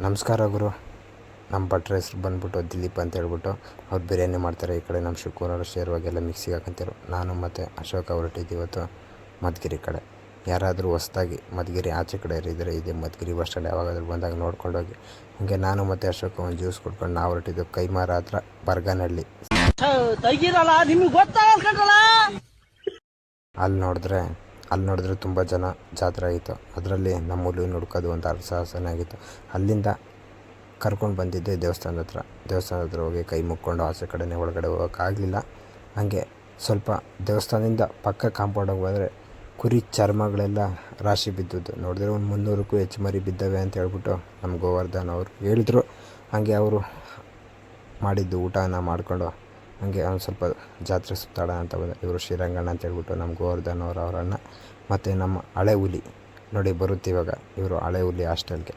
ನಮಸ್ಕಾರ ಗುರು. ನಮ್ಮ ಭಟ್ರ ಹೆಸ್ರು ಬಂದ್ಬಿಟ್ಟು ದಿಲೀಪ್ ಅಂತ ಹೇಳ್ಬಿಟ್ಟು ಅವ್ರು ಬಿರಿಯಾನಿ ಮಾಡ್ತಾರೆ. ಈ ಕಡೆ ನಮ್ಮ ಶಿವಕುಮಾರ್ ಶೇರ್ವಾಗೆಲ್ಲ ಮಿಕ್ಸಿಗೆ ಹಾಕೊಂತಿರು. ನಾನು ಮತ್ತು ಅಶೋಕ ಹೊರಟಿದ್ದು ಇವತ್ತು ಮಧುಗಿರಿ ಕಡೆ. ಯಾರಾದರೂ ಹೊಸ್ದಾಗಿ ಮಧುಗಿರಿ ಆಚೆ ಕಡೆ ಇದ್ದರೆ ಇದೆ ಮಧುಗಿರಿ ಬಸ್ ಸ್ಟ್ಯಾಂಡ್, ಯಾವಾಗಾದ್ರೂ ಬಂದಾಗ ನೋಡ್ಕೊಂಡೋಗಿ. ಹಾಗೆ ನಾನು ಮತ್ತು ಅಶೋಕ ಒಂದು ಜ್ಯೂಸ್ ಕುಡ್ಕೊಂಡು ನಾವು ಹೊರಟಿದ್ದು ಕೈಮಾರ ಹತ್ರ ಬರ್ಗನಹಳ್ಳಿ. ಅಲ್ಲಿ ನೋಡಿದ್ರೆ ತುಂಬ ಜನ ಜಾತ್ರೆ ಆಗಿತ್ತು. ಅದರಲ್ಲಿ ನಮ್ಮ ಹುಲಿನ ಹುಡ್ಕೋದು ಒಂದು ಸಾಹಸನೇ ಆಗಿತ್ತು. ಅಲ್ಲಿಂದ ಕರ್ಕೊಂಡು ಬಂದಿದ್ದೆ ದೇವಸ್ಥಾನದ ಹತ್ರ ಹೋಗಿ ಕೈ ಮುಕ್ಕೊಂಡು ಆಚೆ ಕಡೆನೇ ಒಳಗಡೆ ಹೋಗೋಕ್ಕಾಗಲಿಲ್ಲ. ಹಾಗೆ ಸ್ವಲ್ಪ ದೇವಸ್ಥಾನದಿಂದ ಪಕ್ಕ ಕಾಂಪೌಂಡಿಗೆ ಹೋದರೆ ಕುರಿ ಚರ್ಮಗಳೆಲ್ಲ ರಾಶಿ ಬಿದ್ದದ್ದು ನೋಡಿದ್ರೆ ಒಂದು 300ಕ್ಕೂ ಹೆಚ್ಚು ಮರಿ ಬಿದ್ದವೆ ಅಂತ ಹೇಳ್ಬಿಟ್ಟು ನಮ್ಮ ಗೋವರ್ಧನ್ ಅವರು ಹೇಳಿದ್ರು. ಹಾಗೆ ಅವರು ಮಾಡಿದ್ದು ಊಟನ ಮಾಡಿಕೊಂಡು ಹಾಗೆ ಒಂದು ಸ್ವಲ್ಪ ಜಾತ್ರೆ ಸುತ್ತಾಡೋಣ ಅಂತ ಬಂದ. ಇವರು ಶ್ರೀರಂಗಣ್ಣ ಅಂತ ಹೇಳ್ಬಿಟ್ಟು ನಮ್ಮ ಗೋವರ್ಧನ್ ಅವರ ಅಣ್ಣ. ಮತ್ತು ನಮ್ಮ ಹಳೆ ಹುಲಿ ನೋಡಿ ಬರುತ್ತೆ ಇವಾಗ, ಇವರು ಹಳೆ ಹುಲಿ ಹಾಸ್ಟೆಲ್ಗೆ.